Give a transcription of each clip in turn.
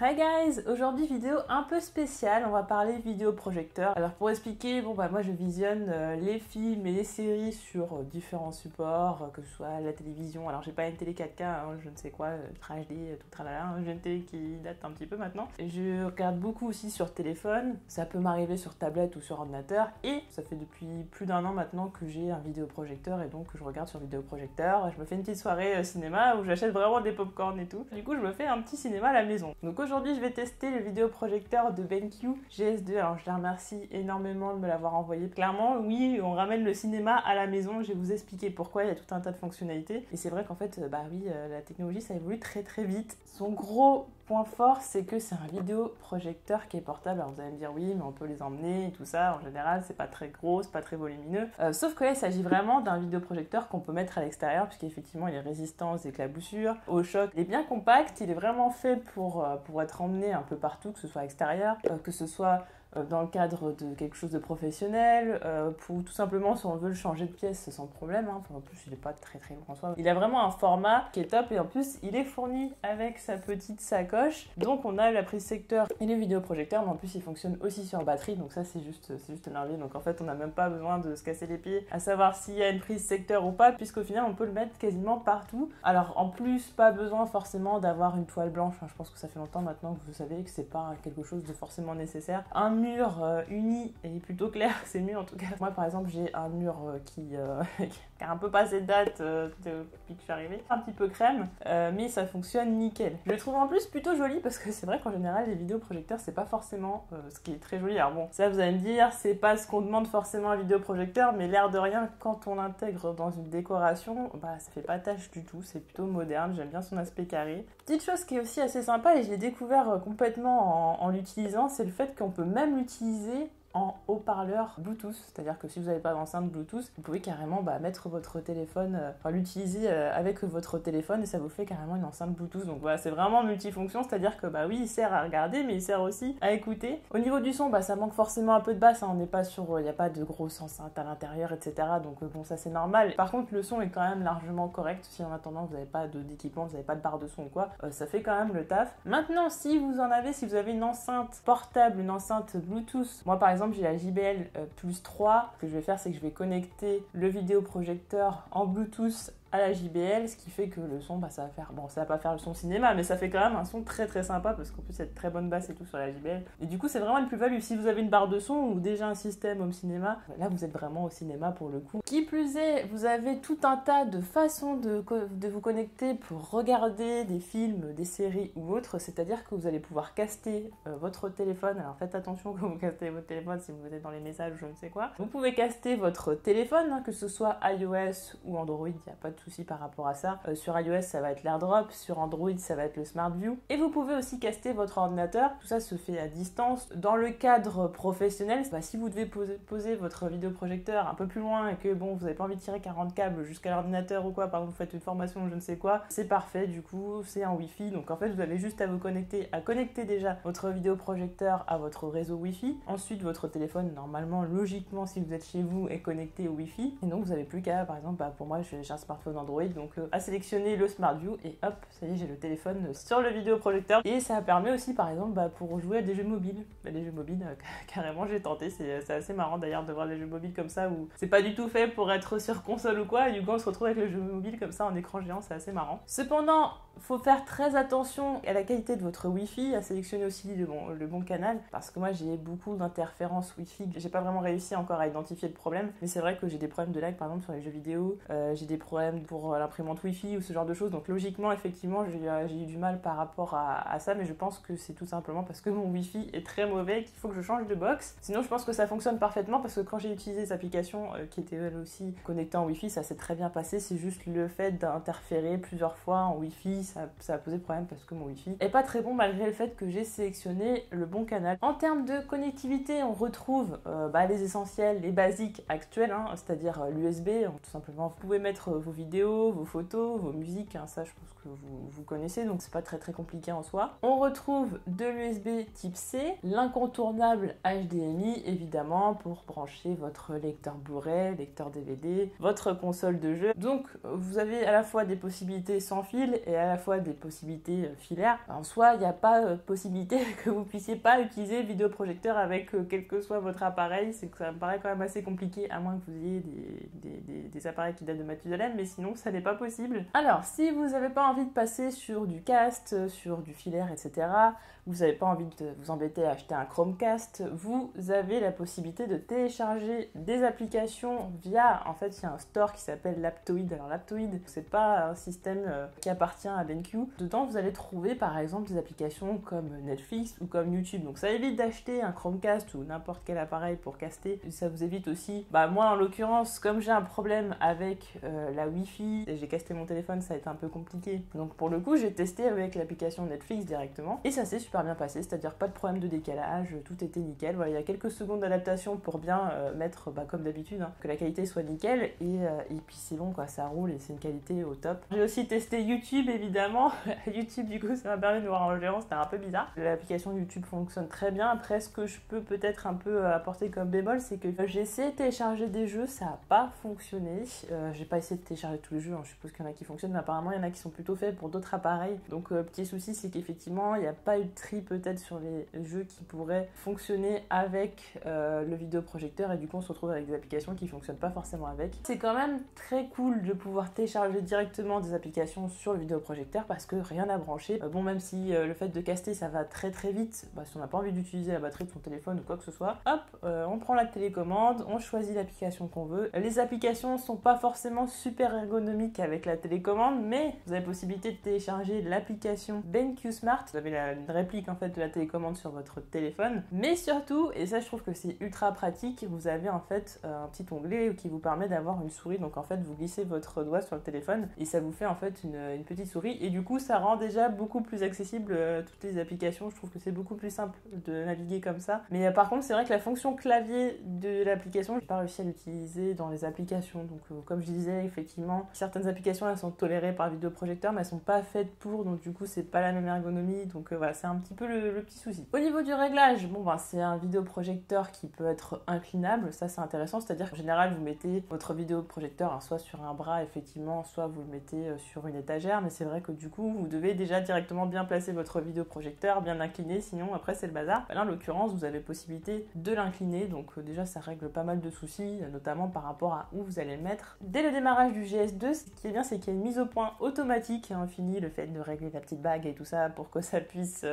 Hi guys, aujourd'hui vidéo un peu spéciale, on va parler vidéoprojecteur. Alors pour expliquer, moi je visionne les films et les séries sur différents supports, que ce soit la télévision. Alors j'ai pas une télé 4K, je ne sais quoi, Ultra HD, tout tralala, j'ai une télé qui date un petit peu maintenant. Et je regarde beaucoup aussi sur téléphone, ça peut m'arriver sur tablette ou sur ordinateur. Et ça fait depuis plus d'un an maintenant que j'ai un vidéoprojecteur et donc je regarde sur vidéoprojecteur. Et je me fais une petite soirée cinéma où j'achète vraiment des popcorn et tout. Du coup je me fais un petit cinéma à la maison. Donc aujourd'hui, je vais tester le vidéoprojecteur de BenQ GS2. Alors, je les remercie énormément de me l'avoir envoyé. Clairement, oui, on ramène le cinéma à la maison. Je vais vous expliquer pourquoi. Il y a tout un tas de fonctionnalités. Et c'est vrai qu'en fait, la technologie, ça évolue très très vite. Son gros point fort, c'est que c'est un vidéoprojecteur qui est portable. Alors, vous allez me dire, oui, mais on peut les emmener et tout ça. En général, c'est pas très gros, c'est pas très volumineux. Sauf que là, il s'agit vraiment d'un vidéoprojecteur qu'on peut mettre à l'extérieur, puisqu'effectivement, il est résistant aux éclaboussures, au choc. Il est bien compact. Il est vraiment fait pour être emmené un peu partout, que ce soit extérieur, que ce soit dans le cadre de quelque chose de professionnel, pour tout simplement si on veut le changer de pièce sans problème. En plus, il n'est pas très très grand en soi. Il a vraiment un format qui est top et en plus, il est fourni avec sa petite sacoche. Donc, on a la prise secteur et le vidéoprojecteur, mais en plus, il fonctionne aussi sur batterie. Donc ça, c'est juste énervé. Donc en fait, on n'a même pas besoin de se casser les pieds à savoir s'il y a une prise secteur ou pas, puisqu'au final, on peut le mettre quasiment partout. Alors en plus, pas besoin forcément d'avoir une toile blanche. Je pense que ça fait longtemps maintenant que vous savez que c'est pas quelque chose de forcément nécessaire. Un mur uni et plutôt clair, c'est mieux en tout cas. Moi par exemple, j'ai un mur qui a un peu passé de date depuis que je suis arrivée, un petit peu crème, mais ça fonctionne nickel. Je le trouve en plus plutôt joli parce que c'est vrai qu'en général les vidéoprojecteurs c'est pas forcément ce qui est très joli. Alors bon, ça vous allez me dire, c'est pas ce qu'on demande forcément à un vidéoprojecteur, mais l'air de rien, quand on l'intègre dans une décoration, ça fait pas tâche du tout, c'est plutôt moderne, j'aime bien son aspect carré. Petite chose qui est aussi assez sympa et je l'ai découvert complètement en l'utilisant, c'est le fait qu'on peut même l'utiliser en haut-parleur Bluetooth, c'est-à-dire que si vous n'avez pas d'enceinte Bluetooth, vous pouvez carrément mettre votre téléphone, l'utiliser avec votre téléphone et ça vous fait carrément une enceinte Bluetooth. Donc voilà, c'est vraiment multifonction, c'est-à-dire que oui, il sert à regarder, mais il sert aussi à écouter. Au niveau du son, ça manque forcément un peu de basse, on n'est pas sur, il n'y a pas de grosse enceinte à l'intérieur, etc. Donc bon, ça c'est normal. Par contre, le son est quand même largement correct. Si en attendant vous n'avez pas d'équipement, vous n'avez pas de barre de son ou quoi, ça fait quand même le taf. Maintenant, si vous avez une enceinte portable, une enceinte Bluetooth, moi par exemple, j'ai la JBL plus 3. Ce que je vais faire, c'est que je vais connecter le vidéoprojecteur en Bluetooth à la JBL, ce qui fait que le son, ça va faire, ça va pas faire le son cinéma, mais ça fait quand même un son très très sympa parce qu'en plus il y a de très bonne basse et tout sur la JBL. Et du coup, c'est vraiment une plus-value. Si vous avez une barre de son ou déjà un système home cinéma, là vous êtes vraiment au cinéma pour le coup. Qui plus est, vous avez tout un tas de façons de vous connecter pour regarder des films, des séries ou autres, c'est-à-dire que vous allez pouvoir caster votre téléphone. Alors faites attention quand vous castez votre téléphone si vous êtes dans les messages ou je ne sais quoi. Vous pouvez caster votre téléphone, que ce soit iOS ou Android, il n'y a pas de souci par rapport à ça. Sur iOS, ça va être l'AirDrop, sur Android, ça va être le Smart View. Et vous pouvez aussi caster votre ordinateur. Tout ça se fait à distance. Dans le cadre professionnel, si vous devez poser votre vidéoprojecteur un peu plus loin et que vous n'avez pas envie de tirer 40 câbles jusqu'à l'ordinateur ou quoi, par exemple vous faites une formation ou je ne sais quoi, c'est parfait, du coup c'est un Wi-Fi. Donc en fait vous avez juste à vous connecter déjà votre vidéoprojecteur à votre réseau Wi-Fi. Ensuite votre téléphone, normalement, logiquement, si vous êtes chez vous, est connecté au Wi-Fi. Et donc vous n'avez plus qu'à, par exemple, pour moi j'ai un smartphone Android, donc à sélectionner le Smart View et hop, ça y est, j'ai le téléphone sur le vidéoprojecteur. Et ça permet aussi, par exemple, pour jouer à des jeux mobiles. Les jeux mobiles, carrément, j'ai tenté. C'est assez marrant d'ailleurs de voir les jeux mobiles comme ça où c'est pas du tout fait pour être sur console ou quoi. Et du coup, on se retrouve avec le jeu mobile comme ça en écran géant, c'est assez marrant. Cependant, faut faire très attention à la qualité de votre Wi-Fi, à sélectionner aussi le bon canal, parce que moi j'ai beaucoup d'interférences Wi-Fi. J'ai pas vraiment réussi encore à identifier le problème, mais c'est vrai que j'ai des problèmes de lag par exemple sur les jeux vidéo, j'ai des problèmes pour l'imprimante Wi-Fi ou ce genre de choses, donc logiquement effectivement j'ai eu du mal par rapport à ça, mais je pense que c'est tout simplement parce que mon Wi-Fi est très mauvais et qu'il faut que je change de box. Sinon je pense que ça fonctionne parfaitement parce que quand j'ai utilisé les applications qui étaient elles aussi connectées en Wi-Fi, ça s'est très bien passé, c'est juste le fait d'interférer plusieurs fois en Wi-Fi, ça a posé problème parce que mon Wi-Fi est pas très bon malgré le fait que j'ai sélectionné le bon canal. En termes de connectivité, on retrouve les essentiels, les basiques actuels, c'est-à-dire l'USB, tout simplement. Vous pouvez mettre vos vidéos, vos photos, vos musiques, ça je pense que vous connaissez, donc c'est pas très très compliqué en soi. On retrouve de l'USB type C, l'incontournable HDMI évidemment pour brancher votre lecteur Blu-ray, lecteur DVD, votre console de jeu. Donc vous avez à la fois des possibilités sans fil et à la fois des possibilités filaires. En soi, il n'y a pas possibilité que vous puissiez pas utiliser le vidéoprojecteur avec quel que soit votre appareil. C'est que ça me paraît quand même assez compliqué, à moins que vous ayez des appareils qui datent de Mathusalem, mais sinon ça n'est pas possible. Alors, si vous n'avez pas envie de passer sur du cast, sur du filaire, etc., vous n'avez pas envie de vous embêter à acheter un Chromecast, vous avez la possibilité de télécharger des applications via, en fait, il y a un store qui s'appelle Laptoid. Alors Laptoid, c'est pas un système qui appartient à BenQ. Dedans, vous allez trouver par exemple des applications comme Netflix ou comme YouTube. Donc ça évite d'acheter un Chromecast ou n'importe quel appareil pour caster. Ça vous évite aussi, moi en l'occurrence, comme j'ai un problème avec la Wi-Fi et j'ai casté mon téléphone, ça a été un peu compliqué. Donc pour le coup, j'ai testé avec l'application Netflix directement et ça s'est super bien passé, c'est-à-dire pas de problème de décalage, tout était nickel. Voilà, il y a quelques secondes d'adaptation pour bien mettre, comme d'habitude, que la qualité soit nickel et puis c'est bon quoi, ça roule et c'est une qualité au top. J'ai aussi testé YouTube évidemment. YouTube du coup ça m'a permis de voir en géant, c'était un peu bizarre. L'application YouTube fonctionne très bien. Après ce que je peux peut-être un peu apporter comme bémol, c'est que j'ai essayé de télécharger des jeux, ça n'a pas fonctionné. J'ai pas essayé de télécharger tous les jeux, je suppose qu'il y en a qui fonctionnent, mais apparemment il y en a qui sont plutôt faits pour d'autres appareils. Donc petit souci, c'est qu'effectivement il n'y a pas eu de tri peut-être sur les jeux qui pourraient fonctionner avec le vidéoprojecteur et du coup on se retrouve avec des applications qui fonctionnent pas forcément avec. C'est quand même très cool de pouvoir télécharger directement des applications sur le vidéoprojecteur parce que rien à brancher. Bon, même si le fait de caster ça va très très vite, si on n'a pas envie d'utiliser la batterie de son téléphone ou quoi que ce soit, hop, on prend la télécommande, on choisit l'application qu'on veut. Les applications sont pas forcément super ergonomiques avec la télécommande, mais vous avez la possibilité de télécharger l'application BenQ Smart. Vous avez une réplique en fait de la télécommande sur votre téléphone, mais surtout, et ça je trouve que c'est ultra pratique, vous avez en fait un petit onglet qui vous permet d'avoir une souris. Donc en fait vous glissez votre doigt sur le téléphone et ça vous fait en fait une petite souris et du coup ça rend déjà beaucoup plus accessible toutes les applications. Je trouve que c'est beaucoup plus simple de naviguer comme ça, mais par contre c'est vrai que la fonction clavier de l'application, j'ai pas réussi à l'utiliser dans les applications. Donc comme je disais, effectivement certaines applications elles sont tolérées par vidéoprojecteur mais elles sont pas faites pour, donc du coup c'est pas la même ergonomie. Donc voilà, c'est un petit peu le petit souci. Au niveau du réglage, c'est un vidéoprojecteur qui peut être inclinable, ça c'est intéressant, c'est-à-dire qu'en général vous mettez votre vidéoprojecteur soit sur un bras effectivement, soit vous le mettez sur une étagère, mais c'est vrai que du coup vous devez déjà directement bien placer votre vidéoprojecteur, bien l'incliner, sinon après c'est le bazar. Là en l'occurrence vous avez possibilité de l'incliner, donc déjà ça règle pas mal de soucis, notamment par rapport à où vous allez le mettre. Dès le démarrage du GS2, ce qui est bien c'est qu'il y a une mise au point automatique, fini le fait de régler la petite bague et tout ça pour que ça puisse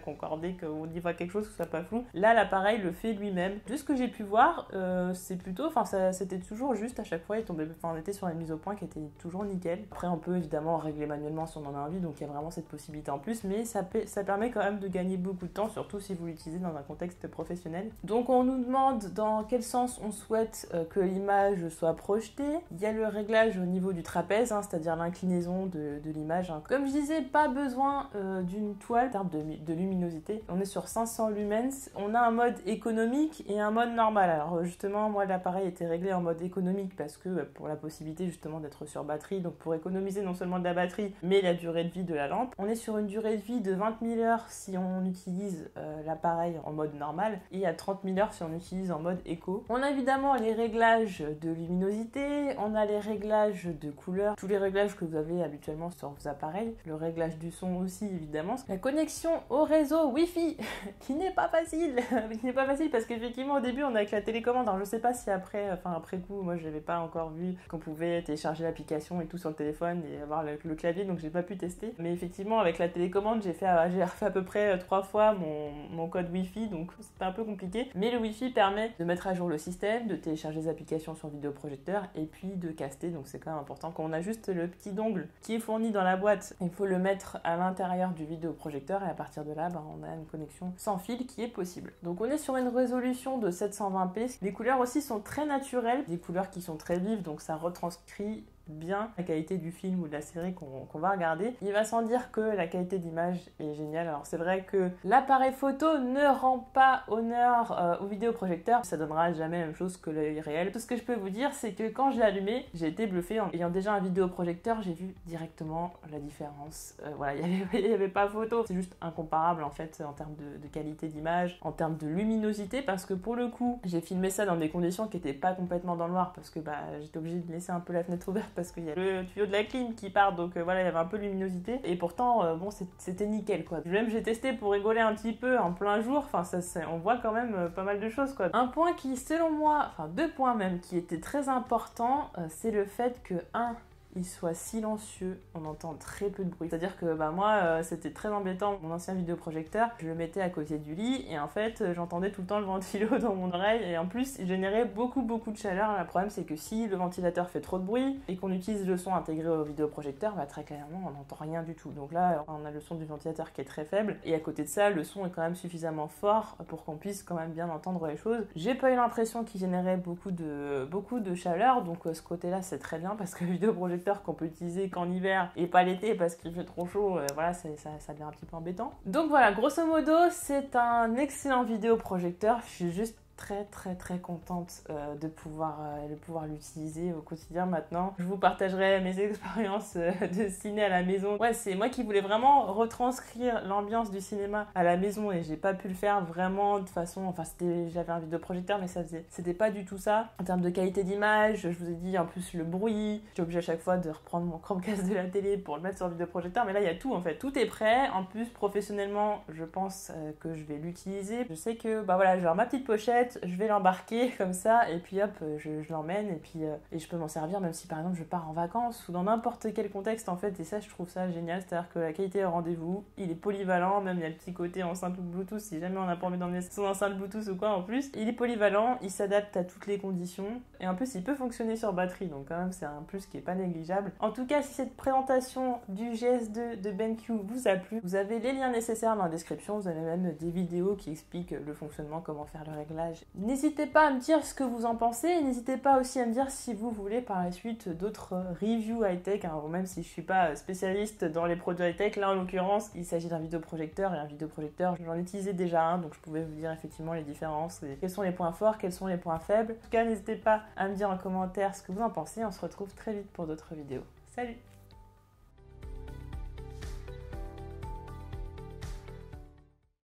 concorder, qu'on y voit quelque chose, que ce soit pas flou. Là l'appareil le fait lui-même. De ce que j'ai pu voir, c'est plutôt, c'était toujours juste à chaque fois, on était sur une mise au point qui était toujours nickel. Après on peut évidemment régler manuellement si on en a envie, donc il y a vraiment cette possibilité en plus, mais ça permet quand même de gagner beaucoup de temps, surtout si vous l'utilisez dans un contexte professionnel. Donc on nous demande dans quel sens on souhaite que l'image soit projetée. Il y a le réglage au niveau du trapèze, c'est-à-dire l'inclinaison de l'image. Comme je disais, pas besoin d'une toile en termes de luminosité. On est sur 500 lumens. On a un mode économique et un mode normal. Alors justement, moi l'appareil était réglé en mode économique parce que pour la possibilité justement d'être sur batterie, donc pour économiser non seulement de la batterie, mais la durée de vie de la lampe. On est sur une durée de vie de 20 000 heures si on utilise l'appareil en mode normal et à 30 000 heures si on utilise en mode éco. On a évidemment les réglages de luminosité, on a les réglages de couleur, tous les réglages que vous avez habituellement sur vos appareils, le réglage du son aussi évidemment. La connexion au réseau Wi-Fi qui n'est pas facile, parce qu'effectivement au début on a avec la télécommande, alors je sais pas si après coup, moi j'avais pas encore vu qu'on pouvait télécharger l'application et tout sur le téléphone et avoir le clavier, donc j'ai pas pu tester, mais effectivement avec la télécommande j'ai refait à peu près 3 fois mon code Wi-Fi, donc c'était un peu compliqué, mais le Wi-Fi permet de mettre à jour le système, de télécharger des applications sur vidéoprojecteur et puis de caster, donc c'est quand même important. Quand on a juste le petit dongle qui est fourni dans la boîte, il faut le mettre à l'intérieur du vidéoprojecteur et à partir de là on a une connexion sans fil qui est possible. Donc on est sur une résolution de 720p. Les couleurs aussi sont très naturelles, des couleurs qui sont très vives, donc ça retranscrit bien la qualité du film ou de la série qu'on va regarder. Il va sans dire que la qualité d'image est géniale. Alors c'est vrai que l'appareil photo ne rend pas honneur au vidéoprojecteur, ça donnera jamais la même chose que l'œil réel. Tout ce que je peux vous dire, c'est que quand je l'ai allumé, j'ai été bluffée. En ayant déjà un vidéoprojecteur, j'ai vu directement la différence. Il n'y avait pas photo, c'est juste incomparable en fait en termes de qualité d'image, en termes de luminosité, parce que pour le coup, j'ai filmé ça dans des conditions qui n'étaient pas complètement dans le noir, parce que j'étais obligée de laisser un peu la fenêtre ouverte parce qu'il y a le tuyau de la clim qui part, donc voilà, il y avait un peu de luminosité. Et pourtant, bon, c'était nickel, quoi. Même j'ai testé pour rigoler un petit peu en plein jour, enfin, on voit quand même pas mal de choses, quoi. Un point qui, selon moi, enfin 2 points même, qui étaient très importants, c'est le fait que, il soit silencieux, on entend très peu de bruit. C'est-à-dire que moi, c'était très embêtant, mon ancien vidéoprojecteur, je le mettais à côté du lit et en fait, j'entendais tout le temps le ventilo dans mon oreille et en plus, il générait beaucoup de chaleur. Le problème, c'est que si le ventilateur fait trop de bruit et qu'on utilise le son intégré au vidéoprojecteur, très clairement, on n'entend rien du tout. Donc là, on a le son du ventilateur qui est très faible et à côté de ça, le son est quand même suffisamment fort pour qu'on puisse quand même bien entendre les choses. J'ai pas eu l'impression qu'il générait beaucoup de chaleur, donc ce côté-là, c'est très bien parce que le vidéoprojecteur qu'on peut utiliser qu'en hiver et pas l'été parce qu'il fait trop chaud, voilà, ça devient un petit peu embêtant. Donc voilà, grosso modo, c'est un excellent vidéoprojecteur. Je suis juste très contente de pouvoir l'utiliser au quotidien maintenant. Je vous partagerai mes expériences de ciné à la maison. Ouais, c'est moi qui voulais vraiment retranscrire l'ambiance du cinéma à la maison et j'ai pas pu le faire vraiment de façon... Enfin, j'avais un vidéoprojecteur mais c'était pas du tout ça. En termes de qualité d'image, je vous ai dit en plus le bruit. J'étais obligée à chaque fois de reprendre mon Chromecast de la télé pour le mettre sur le vidéoprojecteur, mais là il y a tout en fait. Tout est prêt. En plus, professionnellement, je pense que je vais l'utiliser. Je sais que voilà, j'ai ma petite pochette, je vais l'embarquer comme ça et puis hop, je l'emmène et puis je peux m'en servir même si par exemple je pars en vacances ou dans n'importe quel contexte en fait, et ça je trouve ça génial, c'est-à-dire que la qualité est au rendez-vous, il est polyvalent, même il y a le petit côté enceinte ou Bluetooth si jamais on n'a pas envie d'emmener son enceinte Bluetooth ou quoi, en plus il est polyvalent, il s'adapte à toutes les conditions et en plus il peut fonctionner sur batterie, donc quand même c'est un plus qui est pas négligeable. En tout cas, si cette présentation du GS2 de BenQ vous a plu, vous avez les liens nécessaires dans la description, vous avez même des vidéos qui expliquent le fonctionnement, comment faire le réglage. N'hésitez pas à me dire ce que vous en pensez et n'hésitez pas aussi à me dire si vous voulez par la suite d'autres reviews high-tech, hein, même si je suis pas spécialiste dans les produits high-tech. Là en l'occurrence il s'agit d'un vidéoprojecteur et un vidéoprojecteur j'en utilisais déjà un, donc je pouvais vous dire effectivement les différences et quels sont les points forts, quels sont les points faibles. En tout cas, n'hésitez pas à me dire en commentaire ce que vous en pensez, on se retrouve très vite pour d'autres vidéos. Salut!